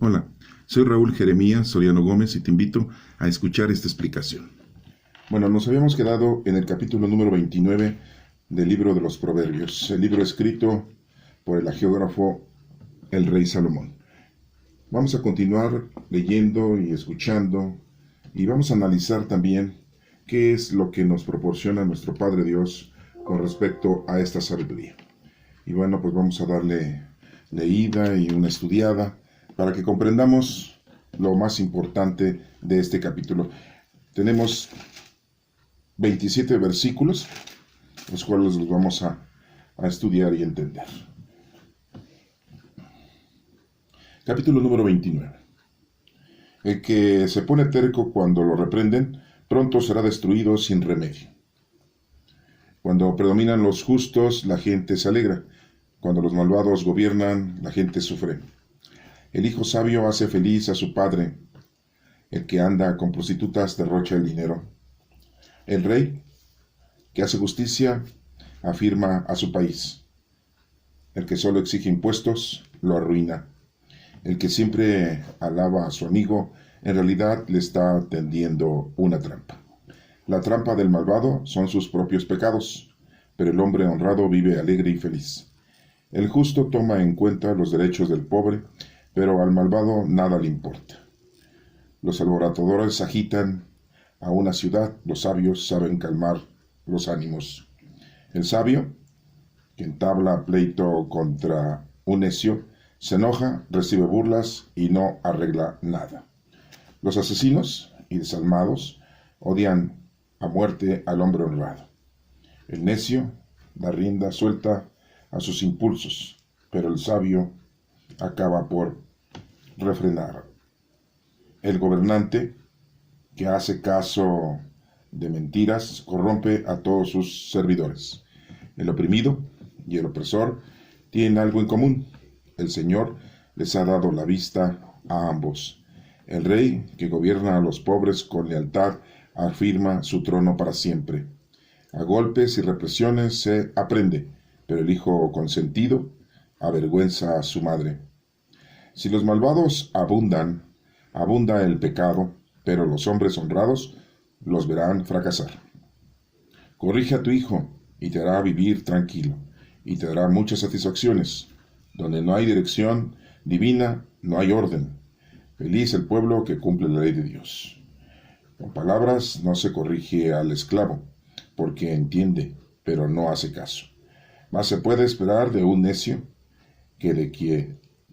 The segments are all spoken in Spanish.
Hola, soy Raúl Jeremías Soriano Gómez y te invito a escuchar esta explicación. Bueno, nos habíamos quedado en el capítulo número 29 del libro de los Proverbios, el libro escrito por el hagiógrafo el rey Salomón. Vamos a continuar leyendo y escuchando y vamos a analizar también qué es lo que nos proporciona nuestro Padre Dios con respecto a esta sabiduría. Y bueno, pues vamos a darle leída y una estudiada para que comprendamos lo más importante de este capítulo. Tenemos 27 versículos, los cuales los vamos a estudiar y entender. Capítulo número 29. El que se pone terco cuando lo reprenden, pronto será destruido sin remedio. Cuando predominan los justos, la gente se alegra. Cuando los malvados gobiernan, la gente sufre. El hijo sabio hace feliz a su padre. El que anda con prostitutas derrocha el dinero. El rey, que hace justicia, afirma a su país. El que solo exige impuestos, lo arruina. El que siempre alaba a su amigo, en realidad le está tendiendo una trampa. La trampa del malvado son sus propios pecados, pero el hombre honrado vive alegre y feliz. El justo toma en cuenta los derechos del pobre, pero al malvado nada le importa. Los alborotadores agitan a una ciudad, los sabios saben calmar los ánimos. El sabio, que entabla pleito contra un necio, se enoja, recibe burlas y no arregla nada. Los asesinos y desalmados odian a muerte al hombre honrado. El necio da rienda suelta a sus impulsos, pero el sabio acaba por refrenar. El gobernante, que hace caso de mentiras, corrompe a todos sus servidores. El oprimido y el opresor tienen algo en común. El Señor les ha dado la vista a ambos. El rey, que gobierna a los pobres con lealtad, afirma su trono para siempre. A golpes y represiones se aprende, pero el hijo consentido avergüenza a su madre. Si los malvados abunda el pecado, pero los hombres honrados los verán fracasar. Corrige a tu hijo y te hará vivir tranquilo, y te dará muchas satisfacciones. Donde no hay dirección divina, no hay orden. Feliz el pueblo que cumple la ley de Dios. Con palabras no se corrige al esclavo, porque entiende, pero no hace caso. Mas se puede esperar de un necio que de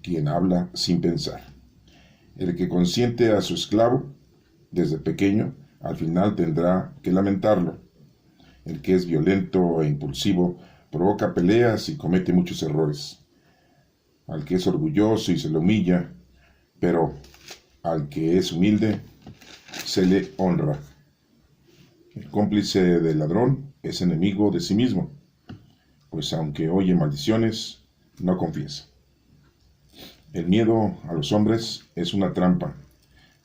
quien habla sin pensar. El que consiente a su esclavo desde pequeño, al final tendrá que lamentarlo. El que es violento e impulsivo provoca peleas y comete muchos errores. Al que es orgulloso y se le humilla, pero al que es humilde se le honra. El cómplice del ladrón es enemigo de sí mismo, pues aunque oye maldiciones, no confiesa. El miedo a los hombres es una trampa,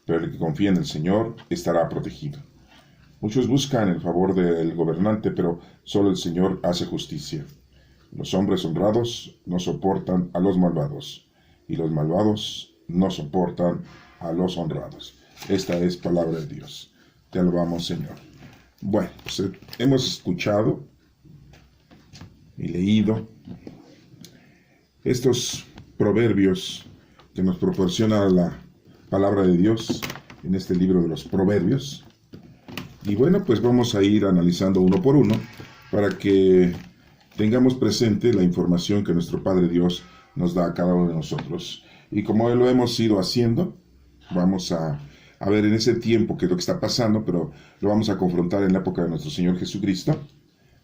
pero el que confía en el Señor estará protegido. Muchos buscan el favor del gobernante, pero solo el Señor hace justicia. Los hombres honrados no soportan a los malvados, y los malvados no soportan a los honrados. Esta es palabra de Dios. Te alabamos, Señor. Bueno, pues hemos escuchado y leído estos proverbios que nos proporciona la palabra de Dios en este libro de los Proverbios. Y bueno, pues vamos a ir analizando uno por uno para que tengamos presente la información que nuestro Padre Dios nos da a cada uno de nosotros. Y como lo hemos ido haciendo, vamos a ver en ese tiempo qué es lo que está pasando, pero lo vamos a confrontar en la época de nuestro Señor Jesucristo,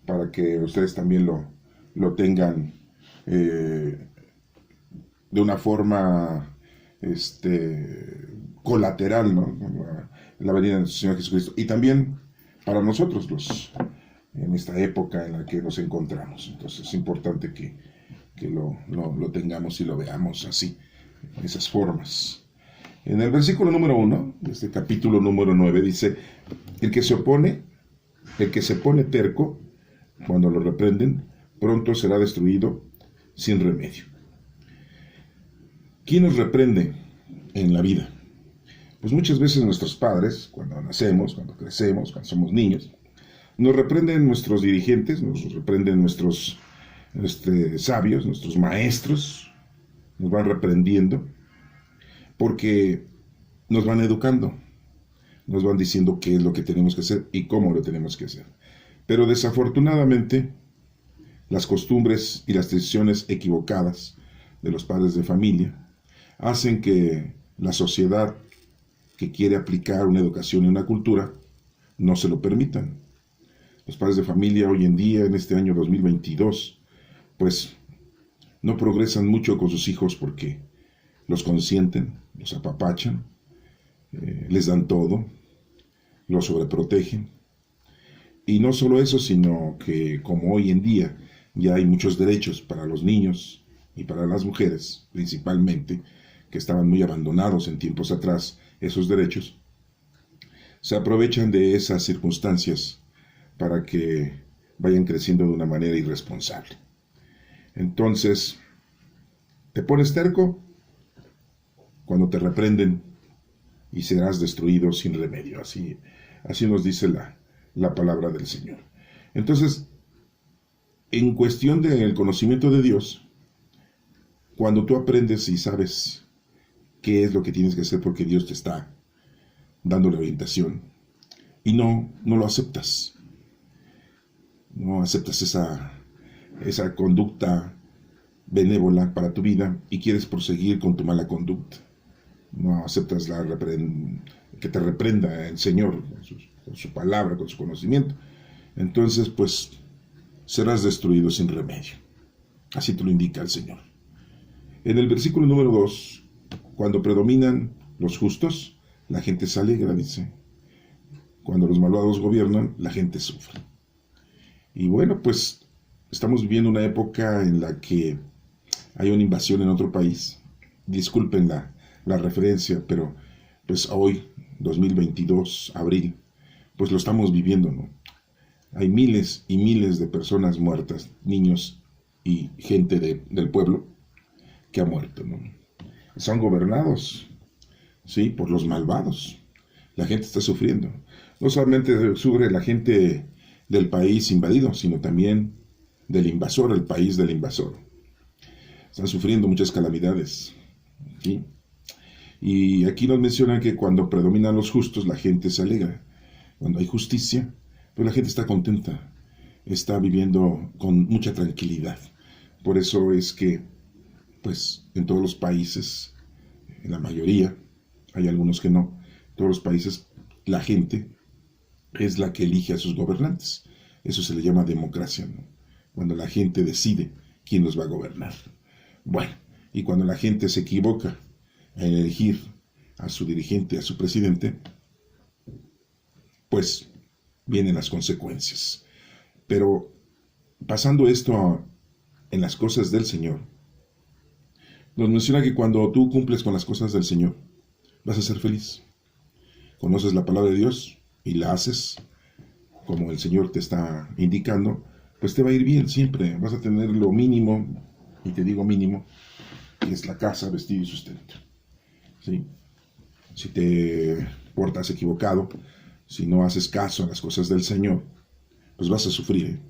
para que ustedes también lo tengan de una forma colateral, ¿no? La venida de nuestro Señor Jesucristo. Y también para nosotros en esta época en la que nos encontramos. Entonces es importante que lo tengamos y lo veamos así, en esas formas. En el versículo número 1, de este capítulo número 9, dice: el que se pone terco, cuando lo reprenden, pronto será destruido sin remedio. ¿Quién nos reprende? en la vida? Pues muchas veces nuestros padres, cuando nacemos, cuando crecemos, cuando somos niños, nos reprenden nuestros dirigentes, nos reprenden nuestros sabios, nuestros maestros, nos van reprendiendo porque nos van educando, nos van diciendo qué es lo que tenemos que hacer y cómo lo tenemos que hacer. Pero desafortunadamente, las costumbres y las decisiones equivocadas de los padres de familia hacen que la sociedad que quiere aplicar una educación y una cultura no se lo permitan. Los padres de familia hoy en día, en este año 2022, pues no progresan mucho con sus hijos porque los consienten, los apapachan, les dan todo, los sobreprotegen. Y no solo eso, sino que como hoy en día ya hay muchos derechos para los niños y para las mujeres, principalmente, que estaban muy abandonados en tiempos atrás, esos derechos, se aprovechan de esas circunstancias para que vayan creciendo de una manera irresponsable. Entonces, te pones terco cuando te reprenden y serás destruido sin remedio. Así nos dice la palabra del Señor. Entonces, en cuestión del conocimiento de Dios, cuando tú aprendes y sabes qué es lo que tienes que hacer porque Dios te está dando la orientación y no lo aceptas, no aceptas esa conducta benévola para tu vida y quieres proseguir con tu mala conducta, no aceptas que te reprenda el Señor con su palabra, con su conocimiento, entonces pues serás destruido sin remedio. Así te lo indica el Señor. En el versículo número 2, cuando predominan los justos, la gente se alegra, dice. Cuando los malvados gobiernan, la gente sufre. Y bueno, pues estamos viviendo una época en la que hay una invasión en otro país. Disculpen la referencia, pero pues hoy, 2022, abril, pues lo estamos viviendo, ¿no? Hay miles y miles de personas muertas, niños y gente del pueblo que ha muerto, ¿no? Son gobernados, ¿sí?, por los malvados. La gente está sufriendo. No solamente sufre la gente del país invadido, sino también del invasor, el país del invasor. Están sufriendo muchas calamidades, ¿sí? Y aquí nos mencionan que cuando predominan los justos, la gente se alegra. Cuando hay justicia, pues la gente está contenta, está viviendo con mucha tranquilidad. Por eso es que, pues, en todos los países, en la mayoría, hay algunos que no, en todos los países, la gente es la que elige a sus gobernantes. Eso se le llama democracia, ¿no? Cuando la gente decide quién los va a gobernar. Bueno, y cuando la gente se equivoca en elegir a su dirigente, a su presidente, pues vienen las consecuencias. Pero pasando esto en las cosas del Señor, nos menciona que cuando tú cumples con las cosas del Señor, vas a ser feliz. Conoces la palabra de Dios y la haces como el Señor te está indicando, pues te va a ir bien siempre. Vas a tener lo mínimo, y te digo mínimo, que es la casa, vestido y sustento. ¿Sí? Si te portas equivocado, si no haces caso a las cosas del Señor, pues vas a sufrir, ¿eh?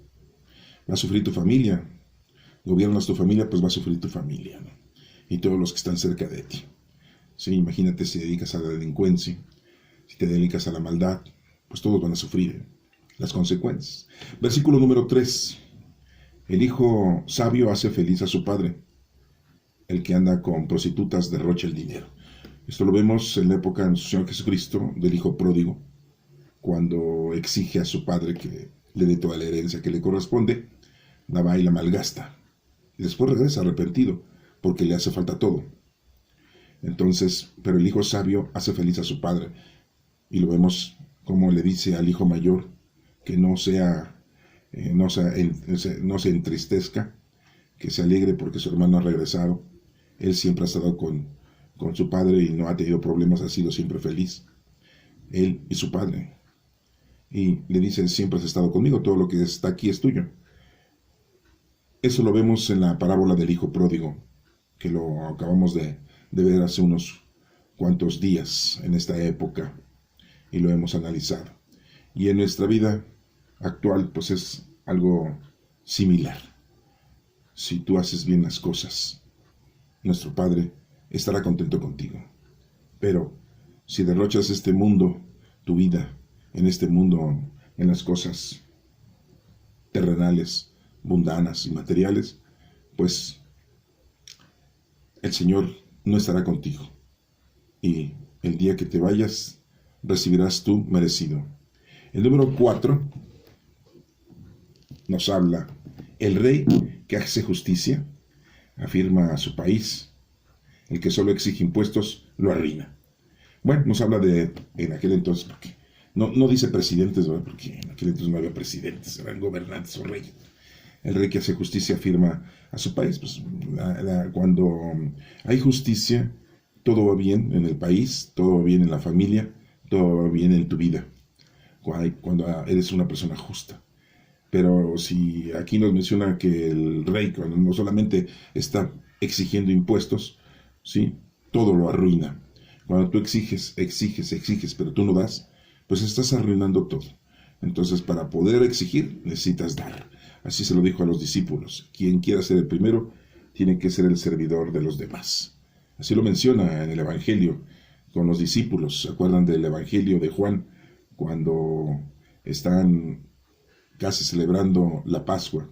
Va a sufrir tu familia. Gobiernas tu familia, pues va a sufrir tu familia, ¿no? Y todos los que están cerca de ti. ¿Sí? Imagínate si te dedicas a la delincuencia, si te dedicas a la maldad, pues todos van a sufrir las consecuencias. Versículo número 3. El hijo sabio hace feliz a su padre. El que anda con prostitutas derrocha el dinero. Esto lo vemos en la época de nuestro Señor Jesucristo, del hijo pródigo, cuando exige a su padre que le dé toda la herencia que le corresponde, la va y la malgasta. Y después regresa arrepentido, porque le hace falta todo. Entonces, pero el hijo sabio hace feliz a su padre. Y lo vemos como le dice al hijo mayor que no se entristezca, que se alegre porque su hermano ha regresado. Él siempre ha estado con su padre y no ha tenido problemas, ha sido siempre feliz. Él y su padre. Y le dice, siempre has estado conmigo, todo lo que está aquí es tuyo. Eso lo vemos en la parábola del hijo pródigo, que lo acabamos de ver hace unos cuantos días en esta época y lo hemos analizado. Y en nuestra vida actual, pues es algo similar. Si tú haces bien las cosas, nuestro Padre estará contento contigo. Pero si derrochas este mundo, tu vida, en este mundo, en las cosas terrenales, mundanas y materiales, pues el Señor no estará contigo. Y el día que te vayas, recibirás tú merecido. El número 4 nos habla: el rey que hace justicia afirma a su país, el que solo exige impuestos lo arruina. Bueno, nos habla de en aquel entonces, porque no dice presidentes, ¿verdad? Porque en aquel entonces no había presidentes, eran gobernantes o reyes. El rey que hace justicia afirma a su país. Pues cuando hay justicia, todo va bien en el país, todo va bien en la familia, todo va bien en tu vida, cuando eres una persona justa. Pero si aquí nos menciona que el rey, cuando no solamente está exigiendo impuestos, ¿sí?, todo lo arruina. Cuando tú exiges, pero tú no das, pues estás arruinando todo. Entonces, para poder exigir, necesitas dar. Así se lo dijo a los discípulos: quien quiera ser el primero, tiene que ser el servidor de los demás. Así lo menciona en el Evangelio con los discípulos. ¿Se acuerdan del Evangelio de Juan? Cuando están casi celebrando la Pascua,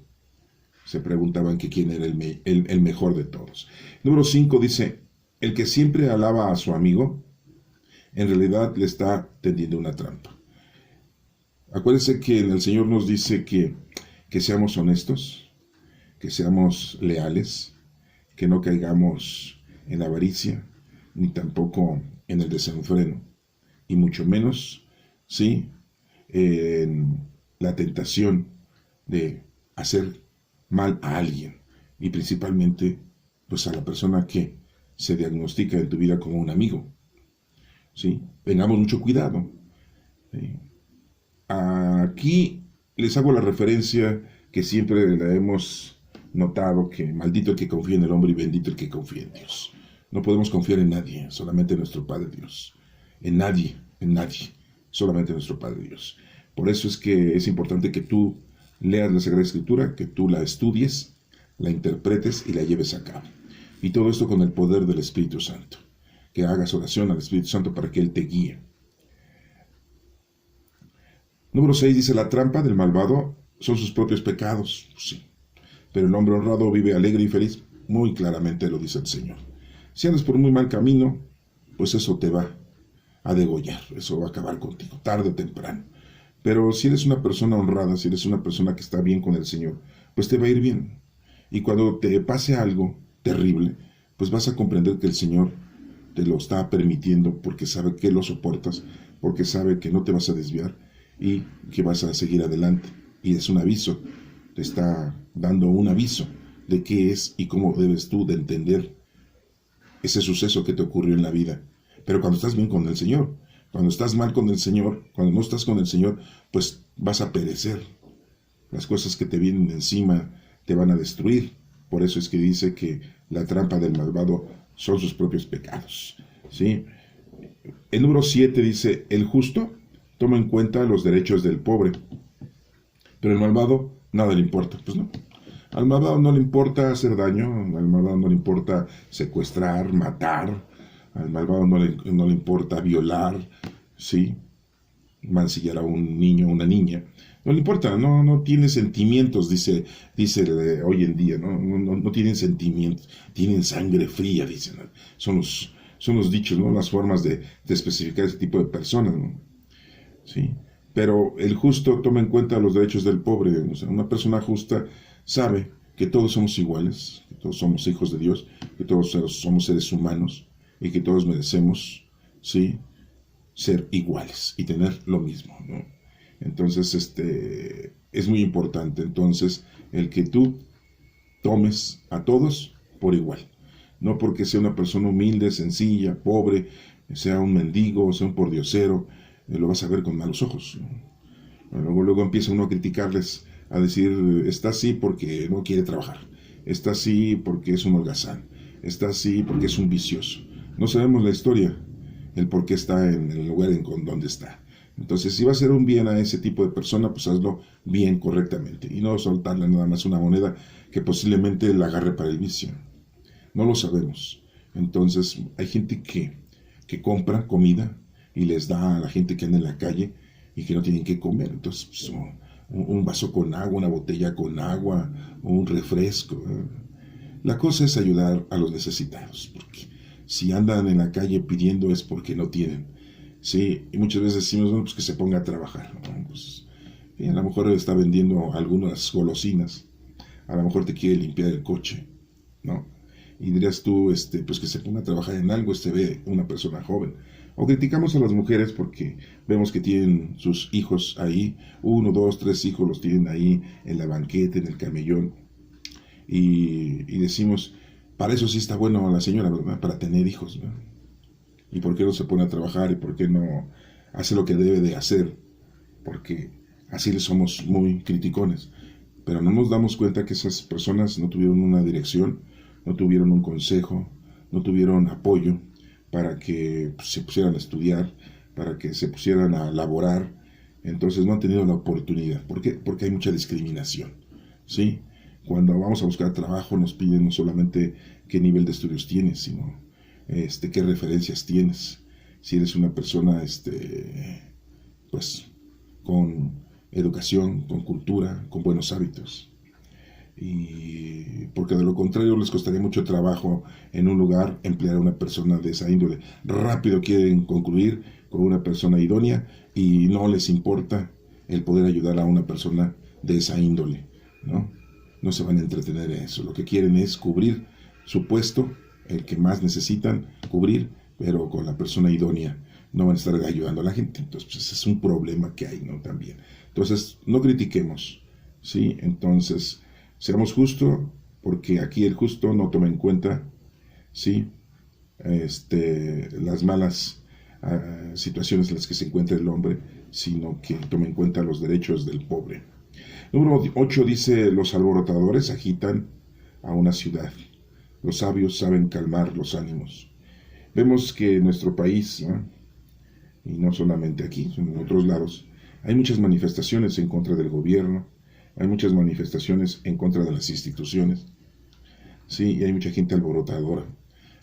se preguntaban que quién era el mejor de todos. Número 5 dice: el que siempre alaba a su amigo, en realidad le está tendiendo una trampa. Acuérdense que el Señor nos dice que seamos honestos, que seamos leales, que no caigamos en la avaricia, ni tampoco en el desenfreno, y mucho menos, ¿sí?, en la tentación de hacer mal a alguien, y principalmente pues a la persona que se diagnostica en tu vida como un amigo. ¿Sí? Tengamos mucho cuidado. ¿Sí? Aquí les hago la referencia que siempre la hemos notado, que maldito el que confía en el hombre y bendito el que confía en Dios. No podemos confiar en nadie, solamente en nuestro Padre Dios. En nadie, solamente en nuestro Padre Dios. Por eso es que es importante que tú leas la Sagrada Escritura, que tú la estudies, la interpretes y la lleves a cabo. Y todo esto con el poder del Espíritu Santo. Que hagas oración al Espíritu Santo para que Él te guíe. Número 6 dice: la trampa del malvado son sus propios pecados. Sí. Pero el hombre honrado vive alegre y feliz. Muy claramente lo dice el Señor. Si andas por un muy mal camino, pues eso te va a degollar. Eso va a acabar contigo, tarde o temprano. Pero si eres una persona honrada, si eres una persona que está bien con el Señor, pues te va a ir bien. Y cuando te pase algo terrible, pues vas a comprender que el Señor te lo está permitiendo porque sabe que lo soportas, porque sabe que no te vas a desviar y que vas a seguir adelante. Y es un aviso, te está dando un aviso de qué es y cómo debes tú de entender ese suceso que te ocurrió en la vida. Pero cuando estás bien con el Señor, cuando estás mal con el Señor, cuando no estás con el Señor, pues vas a perecer. Las cosas que te vienen encima te van a destruir. Por eso es que dice que la trampa del malvado son sus propios pecados. ¿Sí? El número 7 dice: el justo toma en cuenta los derechos del pobre, pero el malvado nada le importa. Pues no. Al malvado no le importa hacer daño, al malvado no le importa secuestrar, matar, al malvado no le importa violar, ¿sí?, mancillar a un niño o una niña. No le importa, no tiene sentimientos, dice hoy en día, no tienen sentimientos, tienen sangre fría, dicen. Son los dichos, ¿no?, las formas de especificar ese tipo de personas, ¿no? ¿Sí? Pero el justo toma en cuenta los derechos del pobre. O sea, una persona justa sabe que todos somos iguales, que todos somos hijos de Dios, que todos somos seres humanos y que todos merecemos, ¿sí?, ser iguales y tener lo mismo, ¿no? Entonces, es muy importante, entonces, el que tú tomes a todos por igual. No porque sea una persona humilde, sencilla, pobre, sea un mendigo, sea un pordiosero, lo vas a ver con malos ojos, ¿no? Luego empieza uno a criticarles, a decir: está así porque no quiere trabajar, está así porque es un holgazán, está así porque es un vicioso. No sabemos la historia el por qué está en el lugar con donde está. Entonces, si va a hacer un bien a ese tipo de persona, pues hazlo bien, correctamente, y no soltarle nada más una moneda que posiblemente la agarre para el vicio. No lo sabemos. Entonces, hay gente que compra comida y les da a la gente que anda en la calle y que no tienen que comer. Entonces, pues, un vaso con agua, una botella con agua, un refresco. La cosa es ayudar a los necesitados, porque si andan en la calle pidiendo es porque no tienen. Sí, y muchas veces decimos, bueno, pues que se ponga a trabajar, ¿no? Pues, a lo mejor está vendiendo algunas golosinas, a lo mejor te quiere limpiar el coche, ¿no? Y dirías tú, pues que se ponga a trabajar en algo, ve una persona joven. O criticamos a las mujeres porque vemos que tienen sus hijos ahí, 1, 2, 3 hijos los tienen ahí en la banqueta, en el camellón, y decimos, para eso sí está bueno la señora, ¿verdad? Para tener hijos, ¿verdad? ¿Y por qué no se pone a trabajar? ¿Y por qué no hace lo que debe de hacer? Porque así le somos muy criticones. Pero no nos damos cuenta que esas personas no tuvieron una dirección, no tuvieron un consejo, no tuvieron apoyo para que se pusieran a estudiar, para que se pusieran a laborar. Entonces no han tenido la oportunidad. ¿Por qué? Porque hay mucha discriminación, ¿sí? Cuando vamos a buscar trabajo nos piden no solamente qué nivel de estudios tienes, sino qué referencias tienes. Si eres una persona pues con educación, con cultura, con buenos hábitos. Y porque de lo contrario les costaría mucho trabajo en un lugar emplear a una persona de esa índole. Rápido quieren concluir con una persona idónea y no les importa el poder ayudar a una persona de esa índole, ¿no? No se van a entretener en eso. Lo que quieren es cubrir su puesto, el que más necesitan cubrir, pero con la persona idónea. No van a estar ayudando a la gente. Entonces, pues, es un problema que hay, ¿no? También. Entonces, no critiquemos, ¿sí? Entonces, seamos justos, porque aquí el justo no toma en cuenta, ¿sí? Las malas situaciones en las que se encuentra el hombre, sino que toma en cuenta los derechos del pobre. Número 8 dice, los alborotadores agitan a una ciudad. Los sabios saben calmar los ánimos. Vemos que en nuestro país, ¿no? Y no solamente aquí, sino en otros lados, hay muchas manifestaciones en contra del gobierno, hay muchas manifestaciones en contra de las instituciones, sí, y hay mucha gente alborotadora,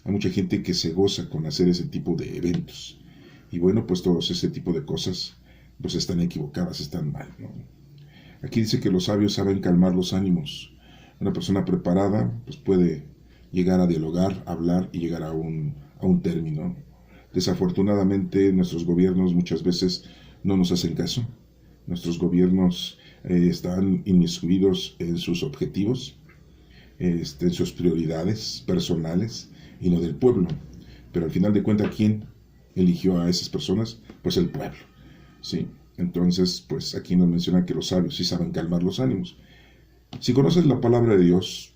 hay mucha gente que se goza con hacer ese tipo de eventos. Y bueno, pues todos ese tipo de cosas pues están equivocadas, están mal, ¿no? Aquí dice que los sabios saben calmar los ánimos. Una persona preparada pues puede llegar a dialogar, hablar y llegar a un término. Desafortunadamente nuestros gobiernos muchas veces no nos hacen caso. Nuestros gobiernos están inmiscuidos en sus objetivos, en sus prioridades personales y no del pueblo. Pero al final de cuentas, ¿quién eligió a esas personas? Pues el pueblo, ¿sí? Entonces, pues aquí nos menciona que los sabios sí saben calmar los ánimos. Si conoces la palabra de Dios,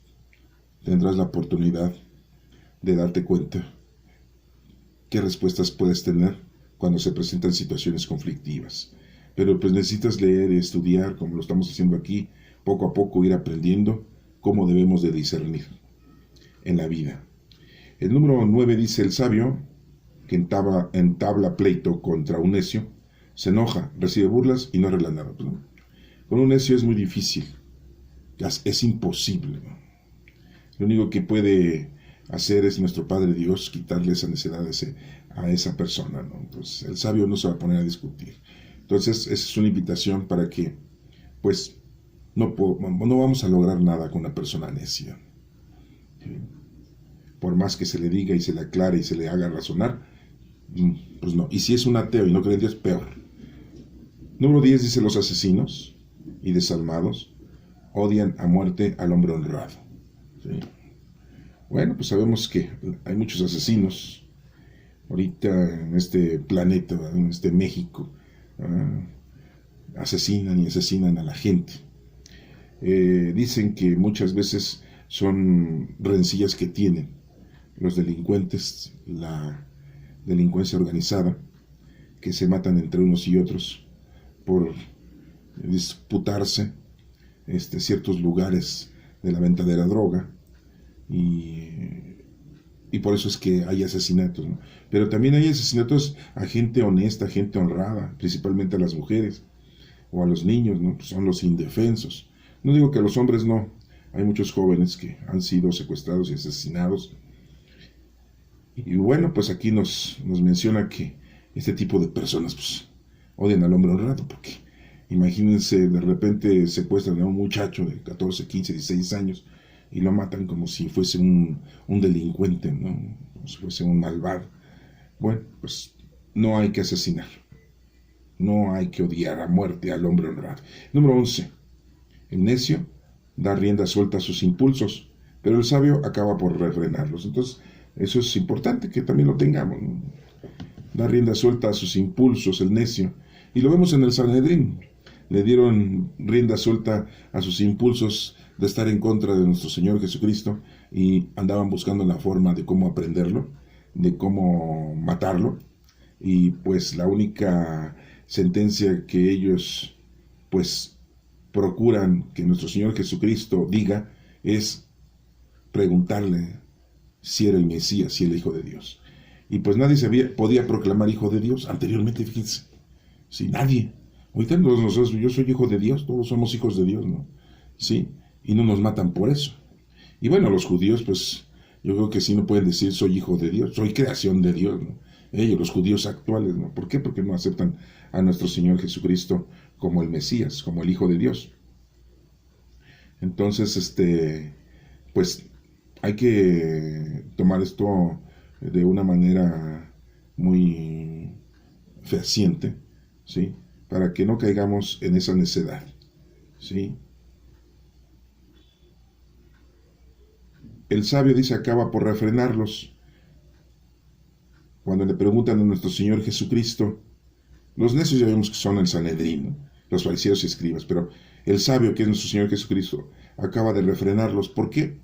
tendrás la oportunidad de darte cuenta qué respuestas puedes tener cuando se presentan situaciones conflictivas. Pero pues necesitas leer y estudiar, como lo estamos haciendo aquí, poco a poco ir aprendiendo cómo debemos de discernir en la vida. El número 9 dice, el sabio que entabla pleito contra un necio, se enoja, recibe burlas y no arregla nada. ¿No? Con un necio es muy difícil, es imposible, ¿no? Lo único que puede hacer es nuestro Padre Dios quitarle esa necesidad a esa persona, ¿no? Entonces el sabio no se va a poner a discutir. Entonces esa es una invitación para que pues no vamos a lograr nada con una persona necia, ¿sí? Por más que se le diga y se le aclare y se le haga razonar, pues no. Y si es un ateo y no cree en Dios, peor. Número 10 dice, los asesinos y desalmados odian a muerte al hombre honrado, ¿sí? Bueno, pues sabemos que hay muchos asesinos ahorita en este planeta, en este México, asesinan y asesinan a la gente. Dicen que muchas veces son rencillas que tienen los delincuentes, la delincuencia organizada, que se matan entre unos y otros por disputarse ciertos lugares de la venta de la droga, y y por eso es que hay asesinatos, ¿no? Pero también hay asesinatos a gente honesta, a gente honrada, principalmente a las mujeres o a los niños, ¿no? Pues son los indefensos. No digo que a los hombres no, hay muchos jóvenes que han sido secuestrados y asesinados. Y bueno, pues aquí nos menciona que este tipo de personas pues odian al hombre honrado, porque imagínense, de repente secuestran a un muchacho de 14, 15, 16 años y lo matan como si fuese un delincuente, ¿no? Como si fuese un malvado. Bueno, pues no hay que asesinar, no hay que odiar a muerte al hombre honrado. Número 11. El necio da rienda suelta a sus impulsos, pero el sabio acaba por refrenarlos. Entonces, eso es importante que también lo tengamos, ¿no? Da rienda suelta a sus impulsos el necio. Y lo vemos en el Sanedrín. Le dieron rienda suelta a sus impulsos de estar en contra de nuestro Señor Jesucristo y andaban buscando la forma de cómo aprenderlo, de cómo matarlo. Y pues la única sentencia que ellos pues procuran que nuestro Señor Jesucristo diga es preguntarle si era el Mesías, si era el Hijo de Dios. Y pues nadie podía proclamar Hijo de Dios anteriormente, fíjense. Sí, nadie. Ahorita nosotros, yo soy hijo de Dios, todos somos hijos de Dios, ¿no? Sí, y no nos matan por eso. Y bueno, los judíos, pues, yo creo que sí no pueden decir soy hijo de Dios, soy creación de Dios, ¿no? Ellos, los judíos actuales, ¿no? ¿Por qué? Porque no aceptan a nuestro Señor Jesucristo como el Mesías, como el Hijo de Dios. Entonces, pues, hay que tomar esto de una manera muy fehaciente, ¿sí? Para que no caigamos en esa necedad, ¿sí? El sabio dice acaba por refrenarlos. Cuando le preguntan a nuestro Señor Jesucristo, los necios ya vemos que son el Sanedrín, ¿no? Los fariseos y escribas, pero el sabio, que es nuestro Señor Jesucristo, acaba de refrenarlos. ¿Por qué?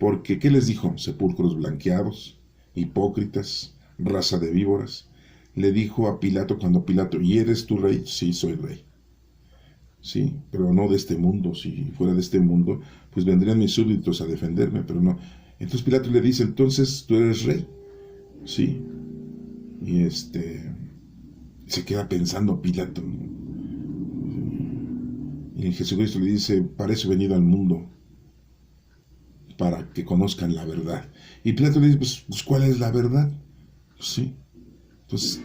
Porque, ¿qué les dijo? Sepulcros blanqueados, hipócritas, raza de víboras. Le dijo a Pilato cuando Pilato, ¿y eres tu rey? Sí, soy rey. Sí, pero no de este mundo. Si fuera de este mundo, pues vendrían mis súbditos a defenderme, pero no. Entonces Pilato le dice, entonces tú eres rey. Sí. Y se queda pensando Pilato. Y Jesucristo le dice, para eso he venido al mundo, para que conozcan la verdad. Y Pilato le dice, pues ¿cuál es la verdad? Sí. Entonces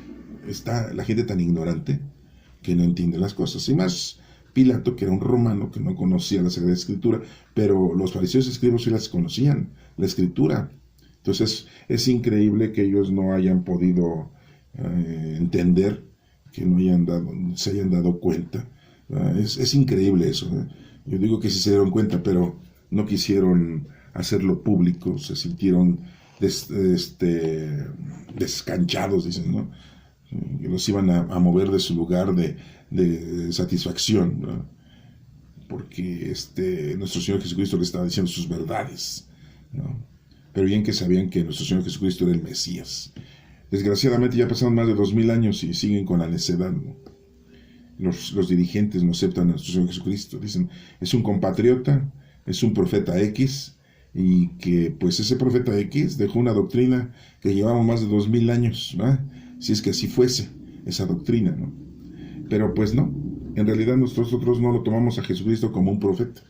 está la gente tan ignorante que no entiende las cosas. Y más Pilato, que era un romano que no conocía la Sagrada Escritura, pero los fariseos y escribas sí las conocían, la Escritura. Entonces es increíble que ellos no hayan podido entender, que no se hayan dado cuenta. Es increíble eso. Yo digo que sí se dieron cuenta, pero no quisieron hacerlo público, se sintieron descanchados, dicen, ¿no? Que los iban a mover de su lugar de satisfacción, ¿no? Porque nuestro Señor Jesucristo le estaba diciendo sus verdades, ¿no? Pero bien que sabían que nuestro Señor Jesucristo era el Mesías. Desgraciadamente ya pasaron más de 2000 años y siguen con la necedad, ¿no? Los dirigentes no aceptan a nuestro Señor Jesucristo, dicen, es un compatriota, es un profeta X, y que pues ese profeta X dejó una doctrina que llevamos más de 2000 años, ¿verdad? Si es que así fuese esa doctrina, ¿no? Pero pues no, en realidad nosotros no lo tomamos a Jesucristo como un profeta,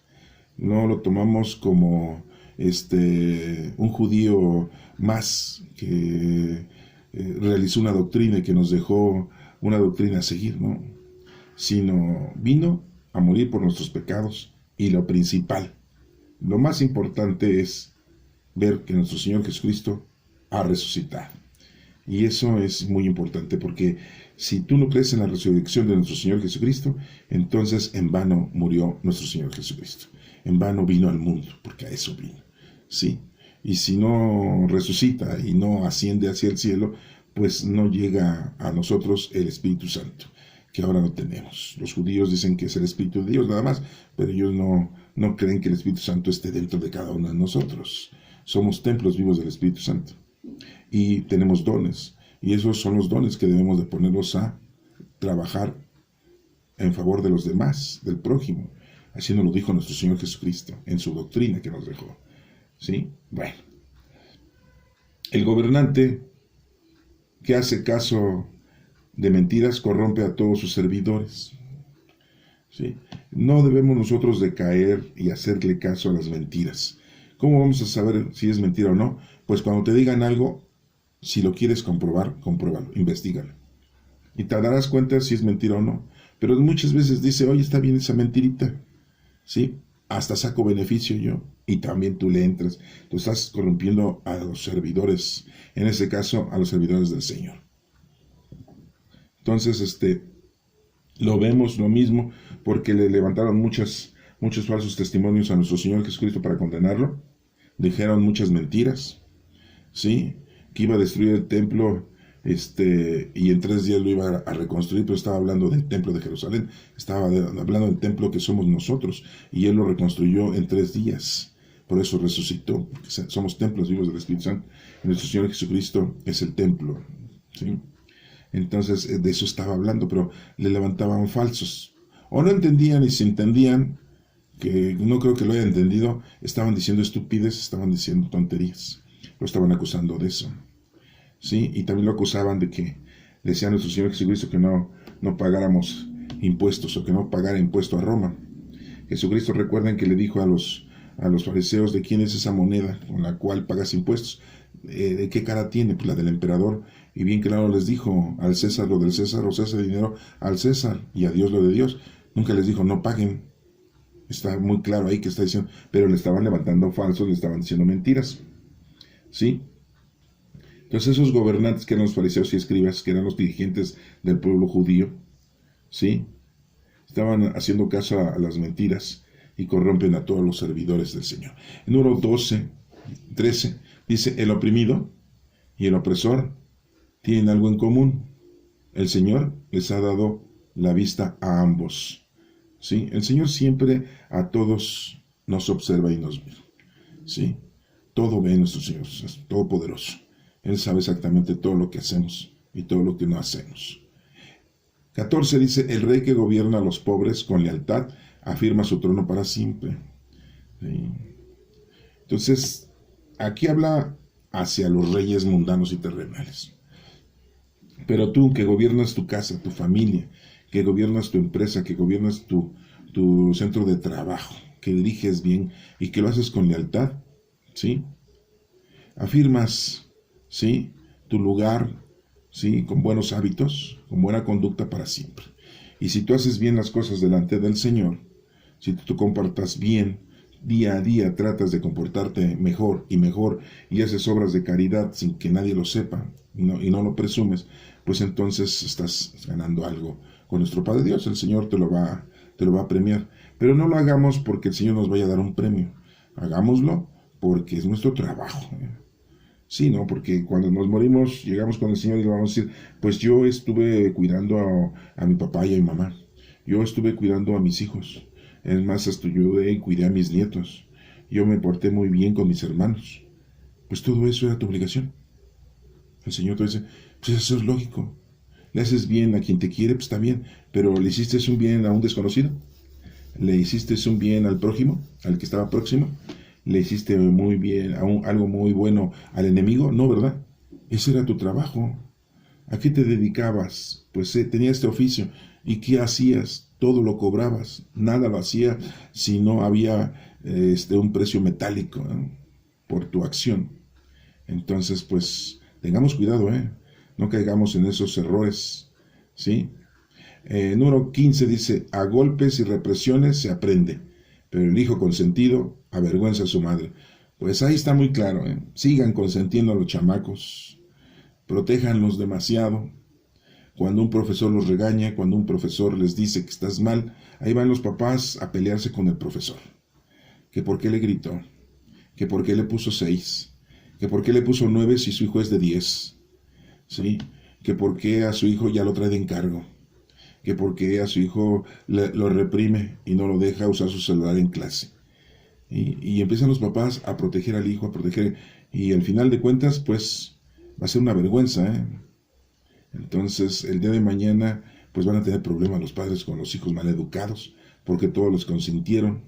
no lo tomamos como un judío más que realizó una doctrina y que nos dejó una doctrina a seguir, ¿no? Sino vino a morir por nuestros pecados, y lo principal, lo más importante es ver que nuestro Señor Jesucristo ha resucitado. Y eso es muy importante, porque si tú no crees en la resurrección de nuestro Señor Jesucristo, entonces en vano murió nuestro Señor Jesucristo. En vano vino al mundo, porque a eso vino. ¿Sí? Y si no resucita y no asciende hacia el cielo, pues no llega a nosotros el Espíritu Santo, que ahora no tenemos. Los judíos dicen que es el Espíritu de Dios nada más, pero ellos no creen que el Espíritu Santo esté dentro de cada uno de nosotros. Somos templos vivos del Espíritu Santo. Y tenemos dones, y esos son los dones que debemos de ponerlos a trabajar en favor de los demás, del prójimo. Así nos lo dijo nuestro Señor Jesucristo en su doctrina que nos dejó. ¿Sí? Bueno. El gobernante que hace caso de mentiras corrompe a todos sus servidores. ¿Sí? No debemos nosotros de caer y hacerle caso a las mentiras. ¿Cómo vamos a saber si es mentira o no? Pues cuando te digan algo, si lo quieres comprobar, compruébalo, investígalo. Y te darás cuenta si es mentira o no. Pero muchas veces dice, oye, está bien esa mentirita. ¿Sí? Hasta saco beneficio yo. Y también tú le entras. Tú estás corrompiendo a los servidores. En ese caso, a los servidores del Señor. Entonces, lo vemos lo mismo porque le levantaron muchos falsos testimonios a nuestro Señor Jesucristo para condenarlo. Dijeron muchas mentiras, ¿sí? Que iba a destruir el templo, y en 3 días lo iba a reconstruir, pero estaba hablando del templo de Jerusalén, estaba hablando del templo que somos nosotros, y Él lo reconstruyó en 3 días. Por eso resucitó, porque somos templos vivos del Espíritu Santo, y nuestro Señor Jesucristo es el templo, ¿sí? Entonces, de eso estaba hablando, pero le levantaban falsos. O no entendían, y si entendían, que no creo que lo hayan entendido, estaban diciendo estupidez, estaban diciendo tonterías. Lo estaban acusando de eso. ¿Sí? Y también lo acusaban de que decía nuestro Señor Jesucristo que no pagáramos impuestos o que no pagara impuesto a Roma. Jesucristo, recuerden que le dijo a los fariseos, ¿de quién es esa moneda con la cual pagas impuestos? ¿De qué cara tiene? Pues la del emperador. Y bien claro les dijo, al César lo del César, o César dinero al César, y a Dios lo de Dios. Nunca les dijo, no paguen. Está muy claro ahí que está diciendo, pero le estaban levantando falsos, le estaban diciendo mentiras. ¿Sí? Entonces esos gobernantes que eran los fariseos y escribas, que eran los dirigentes del pueblo judío, ¿sí? Estaban haciendo caso a las mentiras y corrompen a todos los servidores del Señor. En número 13, dice, el oprimido y el opresor tienen algo en común. El Señor les ha dado la vista a ambos. ¿Sí? El Señor siempre a todos nos observa y nos ve. ¿Sí? Todo ve nuestro Señor, es todopoderoso. Él sabe exactamente todo lo que hacemos y todo lo que no hacemos. 14 dice, el rey que gobierna a los pobres con lealtad afirma su trono para siempre. ¿Sí? Entonces, aquí habla hacia los reyes mundanos y terrenales. Pero tú que gobiernas tu casa, tu familia, que gobiernas tu empresa, que gobiernas tu centro de trabajo, que diriges bien y que lo haces con lealtad, ¿sí? Afirmas, ¿sí?, tu lugar, ¿sí?, con buenos hábitos, con buena conducta para siempre. Y si tú haces bien las cosas delante del Señor, si tú comportas bien, día a día tratas de comportarte mejor y haces obras de caridad sin que nadie lo sepa y no lo presumes, pues entonces estás ganando algo con nuestro Padre Dios. El Señor te lo va a premiar. Pero no lo hagamos porque el Señor nos vaya a dar un premio. Hagámoslo porque es nuestro trabajo. Sí, ¿no? Porque cuando nos morimos, llegamos con el Señor y le vamos a decir, pues yo estuve cuidando a mi papá y a mi mamá. Yo estuve cuidando a mis hijos. Es más, hasta yo cuidé a mis nietos. Yo me porté muy bien con mis hermanos. Pues todo eso era tu obligación. El Señor te dice, pues eso es lógico. Le haces bien a quien te quiere, pues está bien. Pero ¿le hiciste un bien a un desconocido? ¿Le hiciste un bien al prójimo, al que estaba próximo? ¿Le hiciste muy bien, algo muy bueno al enemigo? No, ¿verdad? Ese era tu trabajo. ¿A qué te dedicabas? Pues tenías este oficio. ¿Y qué hacías? Todo lo cobrabas. Nada lo hacía si no había un precio metálico, ¿eh?, por tu acción. Entonces, pues, tengamos cuidado, no caigamos en esos errores, ¿sí? Número 15 dice, a golpes y represiones se aprende, pero el hijo consentido avergüenza a su madre. Pues ahí está muy claro, sigan consentiendo a los chamacos, protéjanlos demasiado. Cuando un profesor los regaña, cuando un profesor les dice que estás mal, ahí van los papás a pelearse con el profesor. Que por qué le gritó, que por qué le puso 6, que por qué le puso 9 si su hijo es de 10, ¿sí? Que por qué a su hijo ya lo trae de encargo, que por qué a su hijo lo reprime y no lo deja usar su celular en clase. Y empiezan los papás a proteger al hijo, y al final de cuentas, pues, va a ser una vergüenza, Entonces, el día de mañana, pues van a tener problemas los padres con los hijos mal educados, porque todos los consintieron.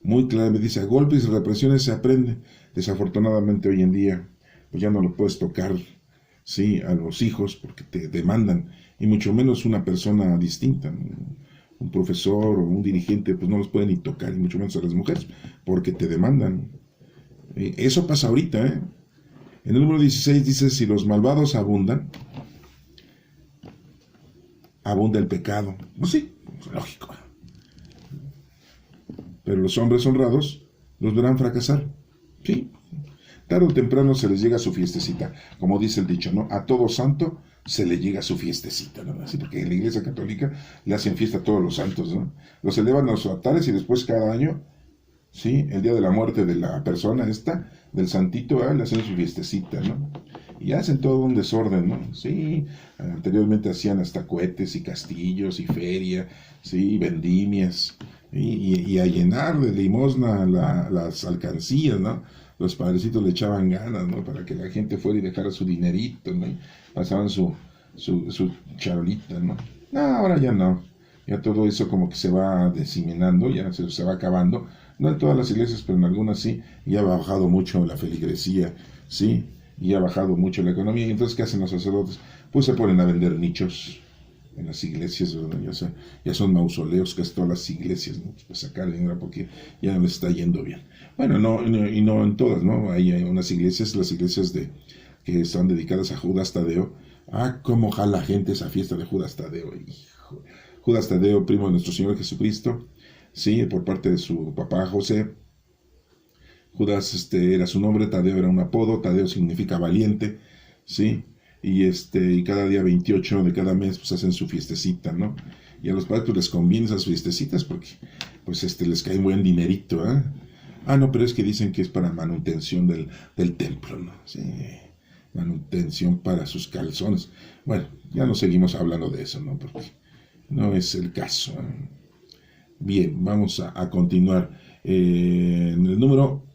Muy claro me dice, a golpes y represiones se aprende. Desafortunadamente hoy en día, pues ya no lo puedes tocar, ¿sí? A los hijos porque te demandan, y mucho menos una persona distinta, ¿no? Un profesor o un dirigente, pues no los pueden ni tocar, y mucho menos a las mujeres, porque te demandan. Eso pasa ahorita, ¿eh? En el número 16 dice, si los malvados abundan, abunda el pecado. Pues sí, lógico. Pero los hombres honrados los verán fracasar. Sí. Tarde o temprano se les llega su fiestecita. Como dice el dicho, ¿no? A todo santo se le llega su fiestecita, ¿no? Así, porque en la Iglesia Católica le hacen fiesta a todos los santos, ¿no? Los elevan a los altares y después cada año, ¿sí? El día de la muerte de la persona esta, del santito, le hacen su fiestecita, ¿no? Y hacen todo un desorden, ¿no? Sí, anteriormente hacían hasta cohetes y castillos y feria, sí, vendimias, y a llenar de limosna las alcancías, ¿no? Los padrecitos le echaban ganas, ¿no? Para que la gente fuera y dejara su dinerito, ¿no? Y pasaban su charolita, ¿no? No, ahora ya no. Ya todo eso como que se va diseminando, ya se va acabando. No en todas las iglesias, pero en algunas sí. Y ha bajado mucho la feligresía, ¿sí? Y ha bajado mucho la economía. Y entonces, ¿qué hacen los sacerdotes? Pues se ponen a vender nichos en las iglesias, ¿verdad? Ya son mausoleos casi todas las iglesias, ¿no? Pues sacar dinero porque ya no les está yendo bien. Bueno, no en todas, ¿no? Hay unas iglesias, las iglesias que están dedicadas a Judas Tadeo. Cómo jala gente esa fiesta de Judas Tadeo, hijo. Judas Tadeo, primo de nuestro Señor Jesucristo, sí, por parte de su papá José. Judas era su nombre, Tadeo era un apodo, Tadeo significa valiente, sí, y cada día 28 de cada mes pues hacen su fiestecita, ¿no? Y a los padres pues les conviene esas fiestecitas porque pues les cae un buen dinerito, ¿eh? No, pero es que dicen que es para manutención del templo, ¿no? Sí, manutención para sus calzones. Bueno, ya no seguimos hablando de eso, ¿no? Porque no es el caso, ¿eh? Bien, vamos a continuar. En el número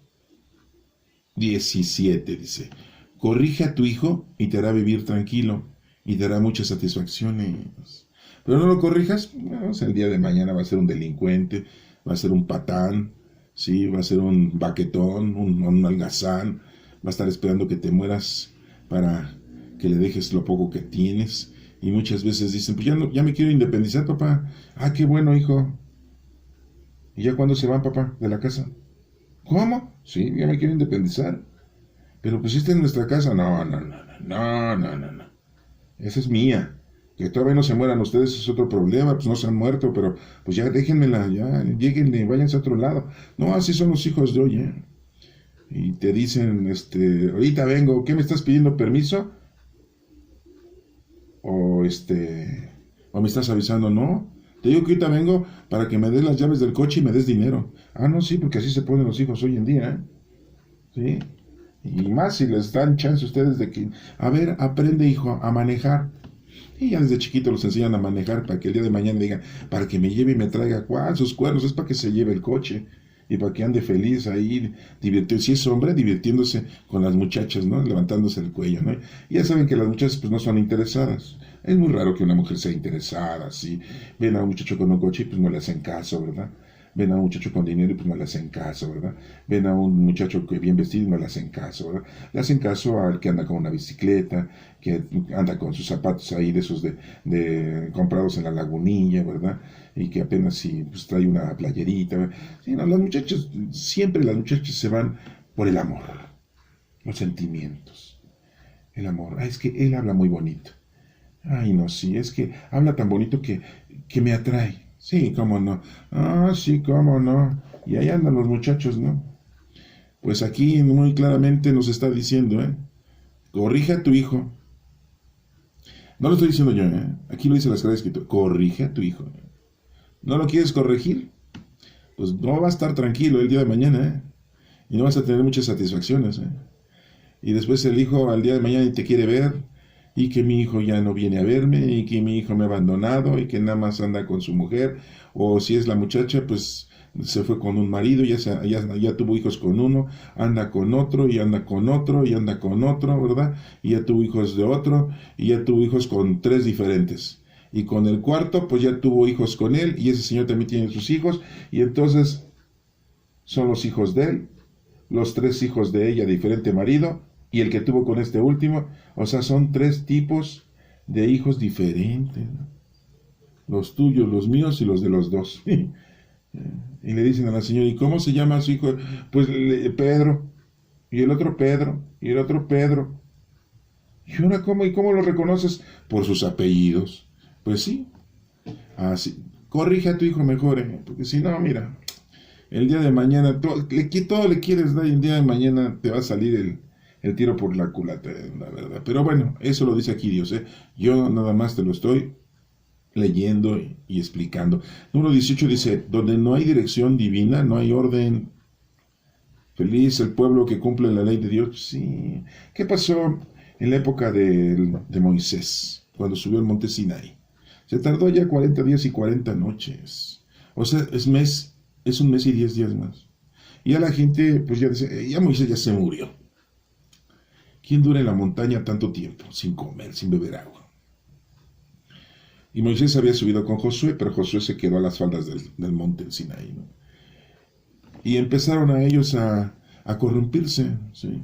17 dice, corrige a tu hijo y te hará vivir tranquilo y te dará muchas satisfacciones. Pero no lo corrijas, el día de mañana va a ser un delincuente, va a ser un patán, ¿sí? Va a ser un baquetón, un holgazán, va a estar esperando que te mueras para que le dejes lo poco que tienes. Y muchas veces dicen, pues ya me quiero independizar, papá. Qué bueno, hijo. ¿Y ya cuándo se van, papá, de la casa? ¿Cómo? Sí, ya me quiero independizar. Pero pues esta es nuestra casa. No. Esa es mía. Que todavía no se mueran ustedes es otro problema, pues no se han muerto, pero pues ya déjenmela, ya, lléguenle, váyanse a otro lado. No, así son los hijos de hoy, ¿eh? Y te dicen, ahorita vengo, ¿qué me estás pidiendo permiso? O me estás avisando, no. Te digo que ahorita vengo para que me des las llaves del coche y me des dinero. No, sí, porque así se ponen los hijos hoy en día, ¿eh? ¿Sí? Y más si les dan chance ustedes de que, a ver, aprende, hijo, a manejar. Y ya desde chiquito los enseñan a manejar para que el día de mañana digan, para que me lleve y me traiga, ¿cuál? Sus cuernos, es para que se lleve el coche y para que ande feliz ahí, divirtiéndose. Si es hombre, divirtiéndose con las muchachas, ¿no? Levantándose el cuello, ¿no? Y ya saben que las muchachas pues no son interesadas. Es muy raro que una mujer sea interesada, ¿sí? Ven a un muchacho con un coche y pues no le hacen caso, ¿verdad? Ven a un muchacho con dinero y pues no le hacen caso, ¿verdad? Ven a un muchacho que bien vestido y no le hacen caso, ¿verdad? Le hacen caso al que anda con una bicicleta, que anda con sus zapatos ahí de esos de comprados en la Lagunilla, ¿verdad? Y que apenas si pues, trae una playerita, ¿verdad? Sí, no, siempre las muchachas se van por el amor, los sentimientos, el amor. Es que él habla muy bonito. No, sí, es que habla tan bonito que me atrae. Sí, cómo no. Sí, cómo no. Y ahí andan los muchachos, ¿no? Pues aquí muy claramente nos está diciendo, corrige a tu hijo. No lo estoy diciendo yo, Aquí lo dice la Sagrada Escritura. Corrige a tu hijo. ¿No lo quieres corregir? Pues no va a estar tranquilo el día de mañana, Y no vas a tener muchas satisfacciones, Y después el hijo al día de mañana te quiere ver, y que mi hijo ya no viene a verme, y que mi hijo me ha abandonado, y que nada más anda con su mujer, o si es la muchacha, pues se fue con un marido, ya tuvo hijos con uno, anda con otro, y anda con otro, y anda con otro, ¿verdad? Y ya tuvo hijos de otro, y ya tuvo hijos con 3 diferentes. Y con el cuarto, pues ya tuvo hijos con él, y ese señor también tiene sus hijos, y entonces son los hijos de él, los 3 hijos de ella, diferente marido, y el que tuvo con este último. O sea, son 3 tipos de hijos diferentes, ¿no? Los tuyos, los míos y los de los dos. Y le dicen a la señora, ¿y cómo se llama su hijo? Pues Pedro, y el otro Pedro, y el otro Pedro. ¿Y ahora cómo? ¿Y cómo lo reconoces? Por sus apellidos. Pues sí. Así. Corrige a tu hijo mejor, porque si no, mira, el día de mañana, todo le quieres dar y el día de mañana te va a salir el tiro por la culata, la verdad. Pero bueno, eso lo dice aquí Dios, Yo nada más te lo estoy leyendo y explicando. Número 18 dice, donde no hay dirección divina, no hay orden. Feliz el pueblo que cumple la ley de Dios. Sí. ¿Qué pasó en la época de Moisés, cuando subió al monte Sinaí? Se tardó ya 40 días y 40 noches. O sea, es un mes y 10 días más. Y ya la gente, pues ya dice, ya Moisés ya se murió. ¿Quién dura en la montaña tanto tiempo, sin comer, sin beber agua? Y Moisés había subido con Josué, pero Josué se quedó a las faldas del monte Sinaí, ¿no? Y empezaron a ellos a corrompirse, ¿sí?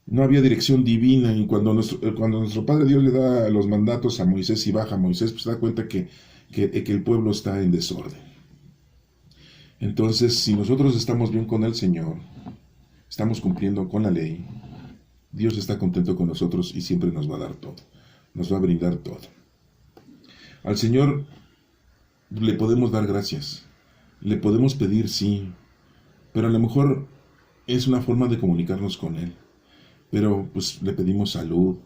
No había dirección divina, y cuando nuestro Padre Dios le da los mandatos a Moisés y baja a Moisés, pues se da cuenta que el pueblo está en desorden. Entonces, si nosotros estamos bien con el Señor, estamos cumpliendo con la ley, Dios está contento con nosotros y siempre nos va a dar todo, nos va a brindar todo. Al Señor le podemos dar gracias, le podemos pedir sí, pero a lo mejor es una forma de comunicarnos con Él. Pero pues le pedimos salud,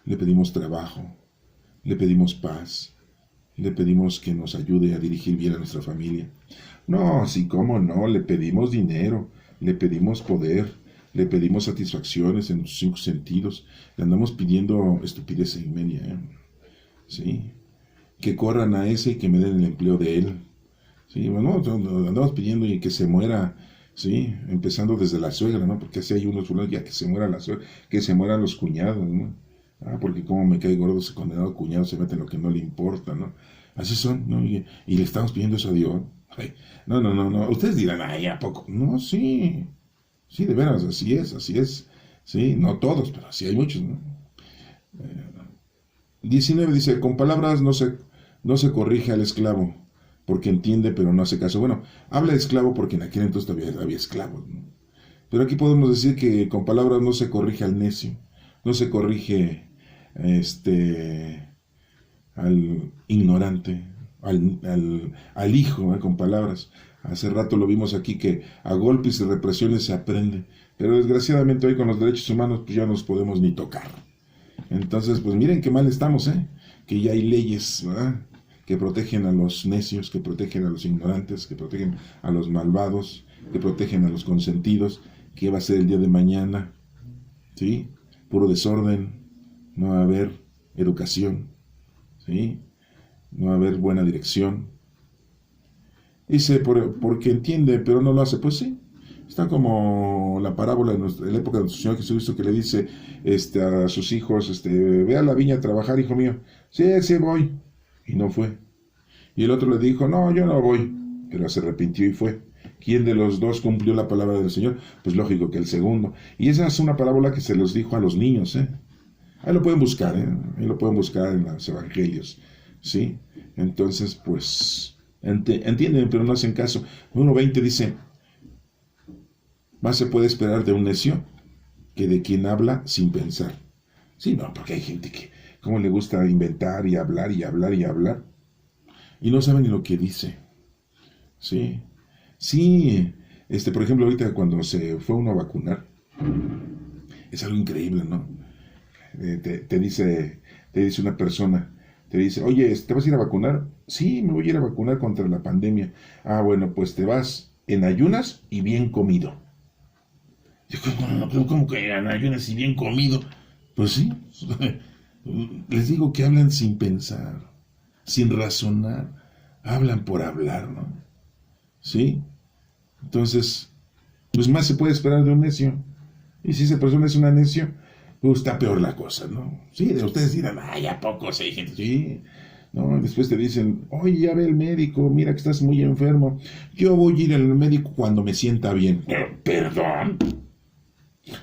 le pedimos trabajo, le pedimos paz, le pedimos que nos ayude a dirigir bien a nuestra familia. No, sí, cómo no, le pedimos dinero, le pedimos poder, le pedimos satisfacciones en sus 5 sentidos, le andamos pidiendo estupidez y media, ¿sí? Que corran a ese y que me den el empleo de él. Sí, bueno, andamos pidiendo y que se muera. Sí, empezando desde la suegra, ¿no? Porque así hay unos ya que se muera la suegra, que se mueran los cuñados, ¿no? Porque como me cae gordo ese condenado cuñado, se mete en lo que no le importa, ¿no? Así son, ¿no? Y le estamos pidiendo eso a Dios. Ay, no. Ustedes dirán, ay, ¿a poco? No, sí. Sí, de veras, así es. Sí, no todos, pero así hay muchos, ¿no? 19 dice, con palabras no se corrige al esclavo, porque entiende pero no hace caso. Bueno, habla de esclavo porque en aquel entonces todavía había esclavos, ¿no? Pero aquí podemos decir que con palabras no se corrige al necio, no se corrige al ignorante, al hijo, con palabras. Hace rato lo vimos aquí que a golpes y represiones se aprende, pero desgraciadamente hoy con los derechos humanos pues ya no nos podemos ni tocar. Entonces, pues miren qué mal estamos, que ya hay leyes, ¿verdad?, que protegen a los necios, que protegen a los ignorantes, que protegen a los malvados, que protegen a los consentidos. ¿Qué va a ser el día de mañana? ¿Sí? Puro desorden, no va a haber educación, ¿sí? No va a haber buena dirección. Dice, porque entiende, pero no lo hace. Pues sí, está como la parábola de la época de nuestro Señor Jesucristo, que le dice a sus hijos, ve a la viña a trabajar, hijo mío. Sí, voy. Y no fue. Y el otro le dijo, no, yo no voy. Pero se arrepintió y fue. ¿Quién de los dos cumplió la palabra del Señor? Pues lógico que el segundo. Y esa es una parábola que se los dijo a los niños, Ahí lo pueden buscar, Ahí lo pueden buscar en los evangelios, ¿sí? Entonces, pues, entienden, pero no hacen caso. 1:20 dice, más se puede esperar de un necio que de quien habla sin pensar. Sí, no, porque hay gente que como le gusta inventar y hablar y hablar y hablar y no sabe ni lo que dice. Sí, por ejemplo, ahorita cuando se fue uno a vacunar, es algo increíble, ¿no? Te dice una persona, te dice, oye, ¿te vas a ir a vacunar? Sí, me voy a ir a vacunar contra la pandemia. Ah, bueno, pues te vas en ayunas y bien comido. Yo, ¿cómo que en ayunas y bien comido? Pues sí, les digo que hablan sin pensar, sin razonar, hablan por hablar, ¿no? ¿Sí? Entonces, pues más se puede esperar de un necio. Y si esa persona es una necio, pues está peor la cosa, ¿no? Sí, de ustedes dirán, ay, ¿a poco sí, gente? Sí, ¿no? Después te dicen, oye, ya ve el médico, mira que estás muy enfermo. Yo voy a ir al médico cuando me sienta bien. Perdón.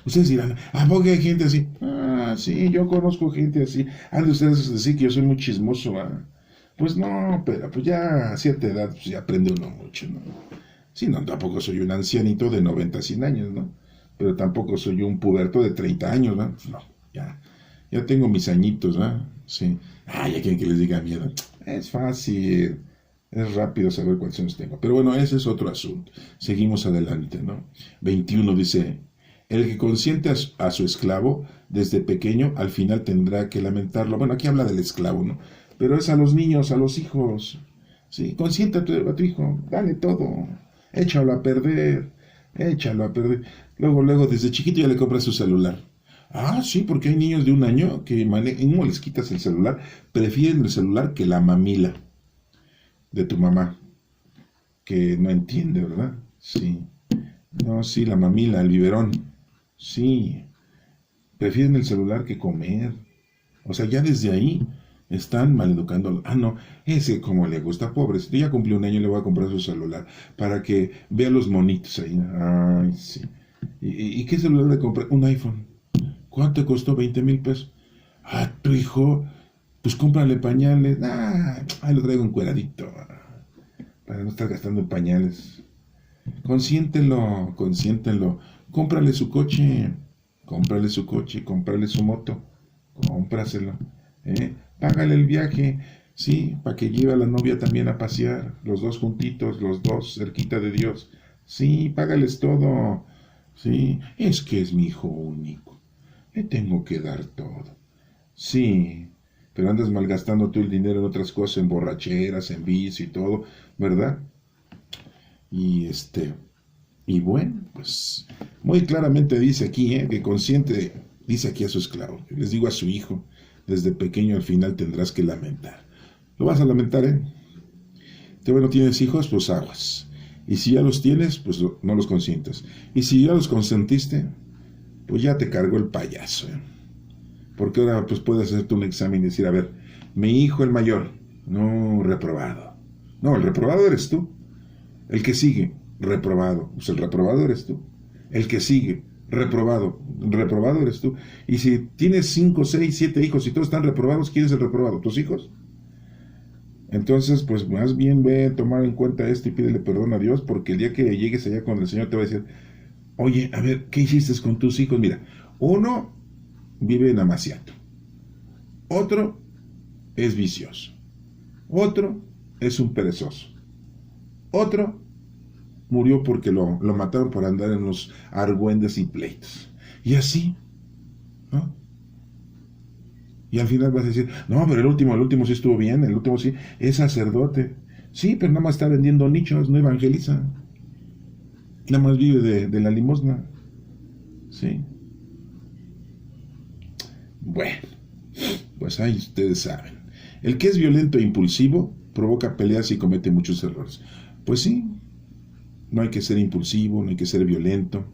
Ustedes dirán, ¿a poco hay gente así? Ah, sí, yo conozco gente así. Han de ustedes decir que yo soy muy chismoso, ¿ah? Pues no, pero pues ya a cierta edad pues ya aprende uno mucho, ¿no? Sí, no, tampoco soy un ancianito de 90, 100 años, ¿no? Pero tampoco soy un puberto de 30 años, ¿no? Pues no, ya tengo mis añitos, ¿no? Sí. Ah, ya quieren que les diga miedo. Es fácil, es rápido saber cuántos años tengo. Pero bueno, ese es otro asunto. Seguimos adelante, ¿no? 21 dice, el que consiente a su esclavo desde pequeño, al final tendrá que lamentarlo. Bueno, aquí habla del esclavo, ¿no? Pero es a los niños, a los hijos. Sí, consiente a tu hijo, dale todo. Échalo a perder, échalo a perder. Luego, desde chiquito ya le compras su celular. Ah, sí, porque hay niños de 1 año que no les quitas el celular, prefieren el celular que la mamila de tu mamá, que no entiende, ¿verdad? Sí. No, sí, la mamila, el biberón. Sí, prefieren el celular que comer. O sea, ya desde ahí están maleducando. Ah, no, ese como le gusta, pobre. Si ya cumplió 1 año, le voy a comprar su celular para que vea los monitos ahí. Ay, sí. ¿Y qué celular le compré? Un iPhone. ¿Cuánto costó? 20,000 pesos. Ah, tu hijo, pues cómprale pañales. Ah, ahí lo traigo encueradito. Para no estar gastando en pañales. Consiéntelo. Cómprale su coche. Cómprale su moto. Cómpraselo. Págale el viaje. Sí, para que lleve a la novia también a pasear. Los dos juntitos, los dos cerquita de Dios. Sí, págales todo. Sí, es que es mi hijo único. Le tengo que dar todo. Sí, pero andas malgastando tú el dinero en otras cosas, en borracheras, en vicio y todo, ¿verdad? Y bueno, pues muy claramente dice aquí, que consiente, dice aquí a su esclavo, les digo a su hijo, desde pequeño al final tendrás que lamentar. Lo vas a lamentar, ¿eh? Bueno, tienes hijos, pues aguas. Y si ya los tienes, pues no los consientas. Y si ya los consentiste, pues ya te cargó el payaso, ¿eh? Porque ahora pues puedes hacerte un examen y decir, a ver, mi hijo el mayor, no, reprobado. No, el reprobado eres tú. El que sigue, reprobado. Pues el reprobado eres tú. El que sigue, reprobado. Reprobado eres tú. Y si tienes 5, 6, 7 hijos y todos están reprobados, ¿quién es el reprobado? ¿Tus hijos? Entonces, pues más bien ve a tomar en cuenta esto y pídele perdón a Dios, porque el día que llegues allá con el Señor te va a decir, oye, a ver, ¿qué hiciste con tus hijos? Mira, uno vive en Amaciato, otro es vicioso, otro es un perezoso, otro murió porque lo mataron por andar en los argüendes y pleitos. Y así, ¿no? Y al final vas a decir, no, pero el último sí estuvo bien, el último sí, es sacerdote. Sí, pero nada más está vendiendo nichos, no evangeliza. Nada más vive de la limosna. Sí. Bueno, pues ahí ustedes saben. El que es violento e impulsivo provoca peleas y comete muchos errores. Pues sí, no hay que ser impulsivo, no hay que ser violento,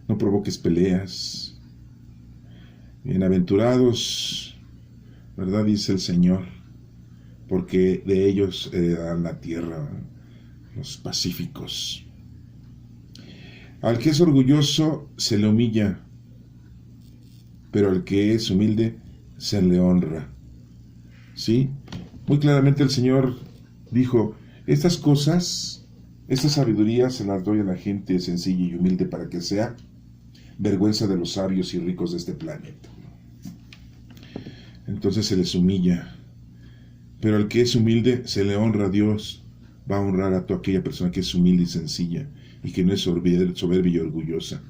no provoques peleas. Bienaventurados, ¿verdad? Dice el Señor, porque de ellos heredarán la tierra, los pacíficos. Al que es orgulloso se le humilla, pero al que es humilde se le honra. ¿Sí? Muy claramente el Señor dijo, estas cosas, esta sabiduría se las doy a la gente sencilla y humilde para que sea vergüenza de los sabios y ricos de este planeta. Entonces se les humilla, pero al que es humilde se le honra a Dios, va a honrar a toda aquella persona que es humilde y sencilla y que no es soberbia y orgullosa.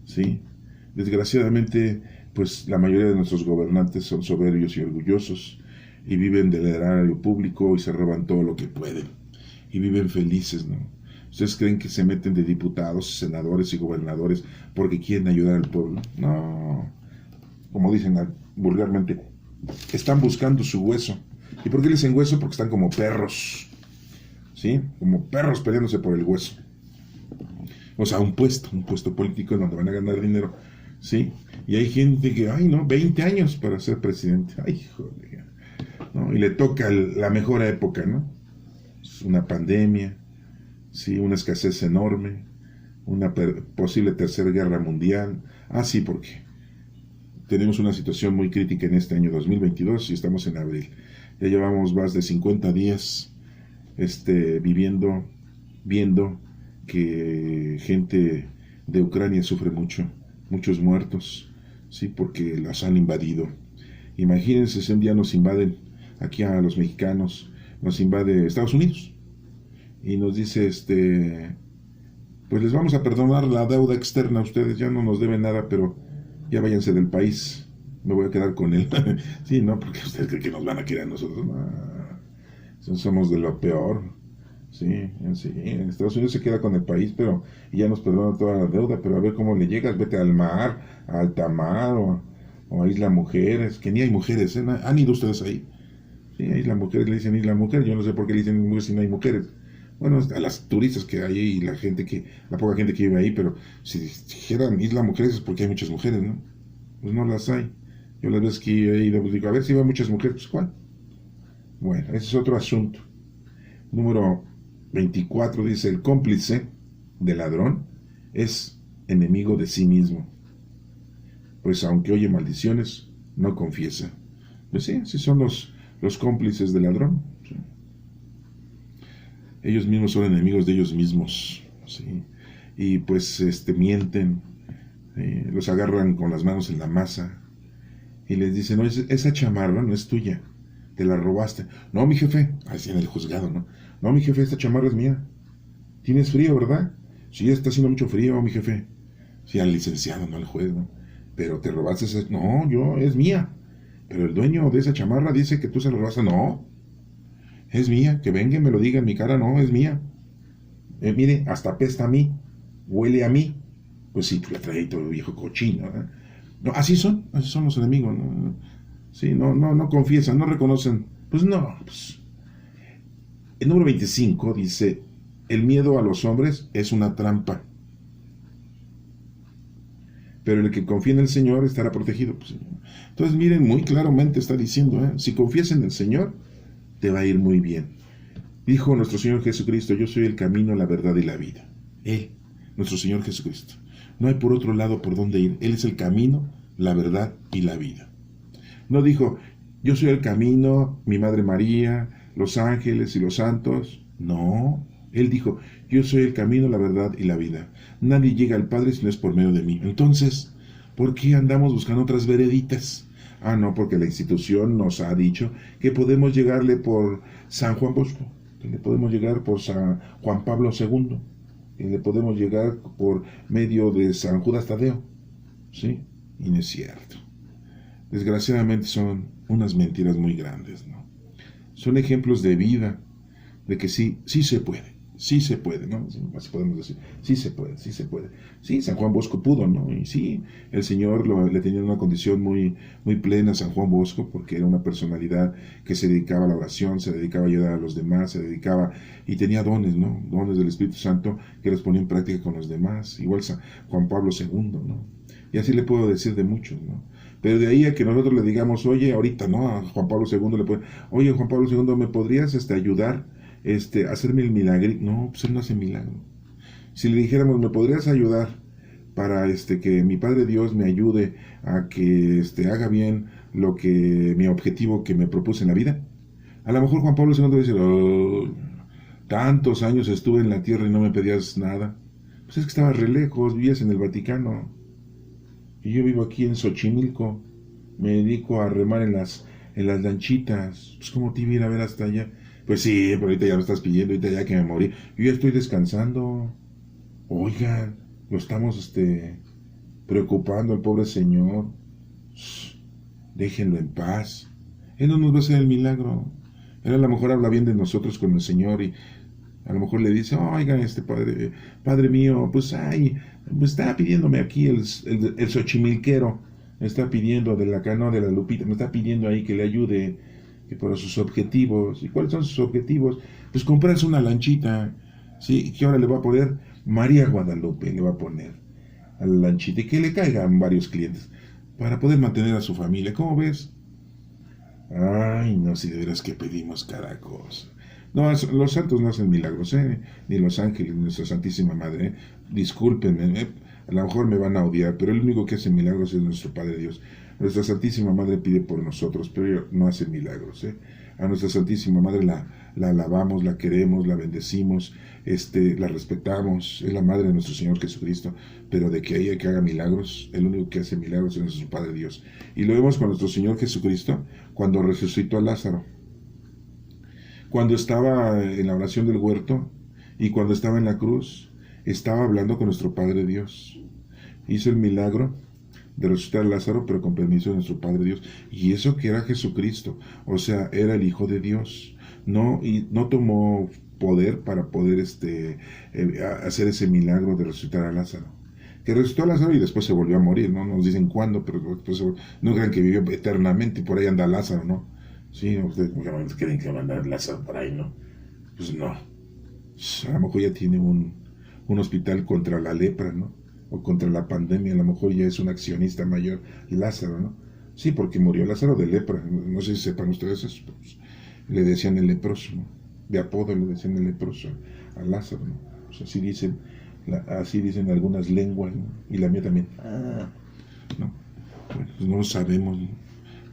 ¿Sí? Desgraciadamente, pues la mayoría de nuestros gobernantes son soberbios y orgullosos y viven del erario público y se roban todo lo que pueden y viven felices, ¿no? ¿Ustedes creen que se meten de diputados, senadores y gobernadores porque quieren ayudar al pueblo? No, como dicen vulgarmente, están buscando su hueso. ¿Y por qué le dicen hueso? Porque están como perros, ¿sí? Como perros peleándose por el hueso. O sea, un puesto político en donde van a ganar dinero, ¿sí? Y hay gente que, ay no, 20 años para ser presidente. Ay, joder. ¿no? Y le toca la mejor época, ¿no? Una pandemia, sí, una escasez enorme, una posible tercera guerra mundial. Ah, sí, porque tenemos una situación muy crítica en este año 2022 y estamos en abril. Ya llevamos más de 50 días viendo que gente de Ucrania sufre mucho, muchos muertos, sí, porque las han invadido. Imagínense si un día nos invaden aquí a los mexicanos, nos invade Estados Unidos y nos dice, pues les vamos a perdonar la deuda externa, ustedes ya no nos deben nada, pero ya váyanse del país, me voy a quedar con él. Sí, no, porque ustedes creen que nos van a querer a nosotros. No, somos de lo peor. Sí, en Estados Unidos se queda con el país, pero y ya nos perdona toda la deuda, pero a ver cómo le llegas, vete al mar, a alta mar o a Isla Mujeres, que ni hay mujeres, ¿eh? ¿Han ido ustedes ahí? Sí, a Isla Mujeres le dicen Isla Mujeres, yo no sé por qué le dicen mujeres si no hay mujeres. Bueno, a las turistas que hay y la poca gente que vive ahí, pero si dijeran Isla Mujeres es porque hay muchas mujeres, ¿no? Pues no las hay. Yo las veces que he ido, pues digo, a ver si hay muchas mujeres, pues ¿cuál? Bueno, ese es otro asunto. Número 24 dice, el cómplice del ladrón es enemigo de sí mismo, pues aunque oye maldiciones, no confiesa. Pues sí, así son los cómplices del ladrón. ¿Sí? Ellos mismos son enemigos de ellos mismos, ¿sí? Y pues mienten, los agarran con las manos en la masa y les dicen, no, esa chamarra no es tuya, te la robaste. No, mi jefe, así en el juzgado, ¿no? No, mi jefe, esta chamarra es mía. ¿Tienes frío, verdad? Sí, está haciendo mucho frío, mi jefe. Sí, al licenciado, no al juez, ¿no? Pero te robaste esa... No, es mía. Pero el dueño de esa chamarra dice que tú se la robaste. No, es mía, que venga y me lo diga en mi cara, no, es mía. Mire, hasta apesta a mí, huele a mí. Pues sí, tú la traes todo viejo cochino, ¿eh? No, así son los enemigos, ¿no? Sí, no confiesan, no reconocen. Pues no, pues. El número 25 dice, el miedo a los hombres es una trampa, pero el que confía en el Señor estará protegido. Pues, entonces miren, muy claramente está diciendo, si confías en el Señor, te va a ir muy bien. Dijo nuestro Señor Jesucristo, yo soy el camino, la verdad y la vida. Él, nuestro Señor Jesucristo. No hay por otro lado por dónde ir. Él es el camino, la verdad y la vida. No dijo, yo soy el camino, mi Madre María, los ángeles y los santos. No, Él dijo, yo soy el camino, la verdad y la vida. Nadie llega al Padre si no es por medio de mí. Entonces, ¿por qué andamos buscando otras vereditas? Ah, no, porque la institución nos ha dicho que podemos llegarle por San Juan Bosco, que le podemos llegar por San Juan Pablo II, que le podemos llegar por medio de San Judas Tadeo. ¿Sí? Y no es cierto. Desgraciadamente son unas mentiras muy grandes, ¿no? Son ejemplos de vida, de que sí se puede, ¿no? Así podemos decir, sí se puede. Sí, San Juan Bosco pudo, ¿no? Y sí, el Señor le tenía una condición muy, muy plena a San Juan Bosco, porque era una personalidad que se dedicaba a la oración, se dedicaba a ayudar a los demás, y tenía dones, ¿no? Dones del Espíritu Santo que los ponía en práctica con los demás, igual San Juan Pablo II, ¿no? Y así le puedo decir de muchos, ¿no? Pero de ahí a que nosotros le digamos, oye, ahorita, ¿no? A Juan Pablo II oye, Juan Pablo II, ¿me podrías ayudar a hacerme el milagro? No, pues él no hace milagro. Si le dijéramos, ¿me podrías ayudar para que mi Padre Dios me ayude a que haga bien mi objetivo que me propuse en la vida? A lo mejor Juan Pablo II dice, oh, tantos años estuve en la tierra y no me pedías nada. Pues es que estabas re lejos, vivías en el Vaticano. Y yo vivo aquí en Xochimilco, me dedico a remar en las lanchitas. Pues como te iba a ir a ver hasta allá. Pues sí, pero ahorita ya me estás pidiendo, ahorita ya que me morí. Yo ya estoy descansando. Oigan, lo estamos preocupando al pobre señor. Déjenlo en paz. Él no nos va a hacer el milagro. Él a lo mejor habla bien de nosotros con el Señor y a lo mejor le dice, oiga, padre mío, pues está pidiéndome aquí el xochimilquero, me está pidiendo de la canoa de la Lupita, me está pidiendo ahí que le ayude que por sus objetivos. ¿Y cuáles son sus objetivos? Pues comprarse una lanchita, ¿sí? Que ahora le va a poner María Guadalupe, le va a poner a la lanchita y que le caigan varios clientes para poder mantener a su familia. ¿Cómo ves? Ay, no, si de veras que pedimos cada cosa. No, los santos no hacen milagros, ni los ángeles, ni nuestra Santísima Madre. Discúlpenme, a lo mejor me van a odiar, pero el único que hace milagros es nuestro Padre Dios. Nuestra Santísima Madre pide por nosotros, pero ella no hace milagros. A nuestra Santísima Madre la alabamos, la queremos, la bendecimos, la respetamos, es la Madre de nuestro Señor Jesucristo, pero de que ella que haga milagros, el único que hace milagros es nuestro Padre Dios. Y lo vemos con nuestro Señor Jesucristo cuando resucitó a Lázaro. Cuando estaba en la oración del huerto y cuando estaba en la cruz, estaba hablando con nuestro Padre Dios. Hizo el milagro de resucitar a Lázaro, pero con permiso de nuestro Padre Dios. Y eso que era Jesucristo, o sea, era el Hijo de Dios. Y no tomó poder para poder hacer ese milagro de resucitar a Lázaro. Que resucitó a Lázaro y después se volvió a morir, ¿no? Nos dicen cuándo, pero después no crean que vivió eternamente, por ahí anda Lázaro, ¿no? Sí, ustedes creen que va a andar Lázaro por ahí, ¿no? Pues no. A lo mejor ya tiene un hospital contra la lepra, ¿no? O contra la pandemia, a lo mejor ya es un accionista mayor, Lázaro, ¿no? Sí, porque murió Lázaro de lepra, no sé si sepan ustedes eso, pues, le decían el leproso, ¿no? De apodo le decían el leproso a Lázaro, ¿no? Pues así dicen algunas lenguas, ¿no? Y la mía también, ¿no? Bueno, pues no lo sabemos, ¿no?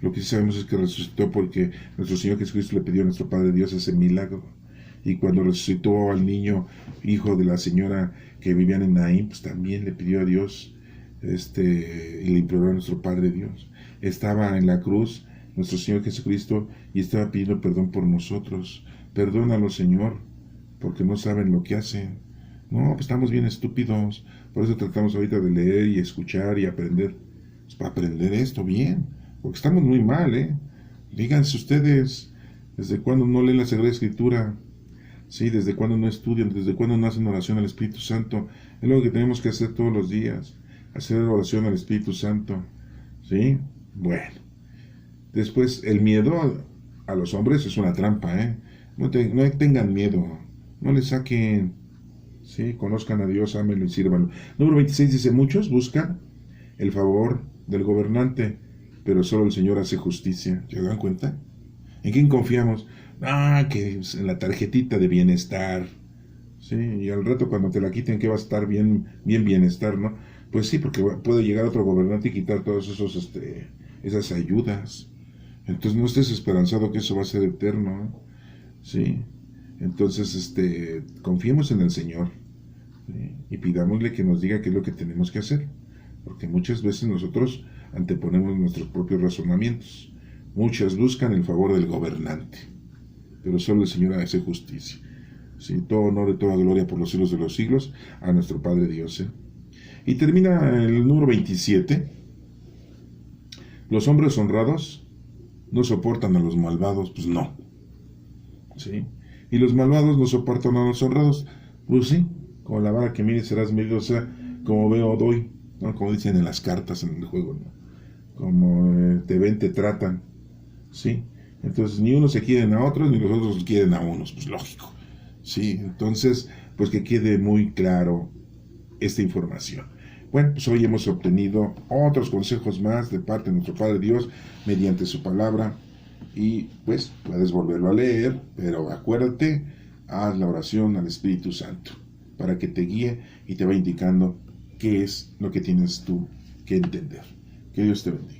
Lo que sí sabemos es que resucitó porque nuestro Señor Jesucristo le pidió a nuestro Padre Dios ese milagro. Y cuando resucitó al niño, hijo de la señora que vivían en Naín, pues también le pidió a Dios, y le imploró a nuestro Padre Dios. Estaba en la cruz nuestro Señor Jesucristo y estaba pidiendo perdón por nosotros. Perdónalo, Señor, porque no saben lo que hacen. No, pues estamos bien estúpidos. Por eso tratamos ahorita de leer y escuchar y aprender. Pues para aprender esto bien, porque estamos muy mal, Díganse ustedes, ¿desde cuándo no leen la Sagrada Escritura? Sí, ¿desde cuándo no estudian? ¿Desde cuándo no hacen oración al Espíritu Santo? Es lo que tenemos que hacer todos los días, hacer oración al Espíritu Santo. ¿Sí? Bueno. Después, el miedo a los hombres es una trampa, No tengan miedo, no le saquen. Sí, conozcan a Dios, ámenlo y sírvanlo. Número 26 dice, muchos buscan el favor del gobernante, pero solo el Señor hace justicia. ¿Se dan cuenta? ¿En quién confiamos? Que en la tarjetita de bienestar. Sí, y al rato cuando te la quiten, que va a estar bien bienestar, ¿no? Pues sí, porque puede llegar otro gobernante y quitar todos esas ayudas. Entonces no estés esperanzado que eso va a ser eterno, Sí. Entonces, confiemos en el Señor, ¿sí? Y pidámosle que nos diga qué es lo que tenemos que hacer. Porque muchas veces nosotros anteponemos nuestros propios razonamientos. Muchas buscan el favor del gobernante, pero solo el Señor hace justicia. Sí, todo honor y toda gloria por los siglos de los siglos a nuestro Padre Dios. Y termina el número 27. Los hombres honrados no soportan a los malvados, pues no. ¿Sí? Y los malvados no soportan a los honrados, pues sí. Con la vara que mires serás medido, o sea, como veo doy, ¿no? Como dicen en las cartas en el juego, ¿no? Como te ven, te tratan, ¿sí? Entonces ni unos se quieren a otros, ni los otros quieren a unos, pues lógico, ¿sí? Entonces, pues que quede muy claro esta información. Bueno, pues hoy hemos obtenido otros consejos más de parte de nuestro Padre Dios mediante su palabra y pues puedes volverlo a leer, pero acuérdate, haz la oración al Espíritu Santo para que te guíe y te va indicando qué es lo que tienes tú que entender. Que Dios te bendiga.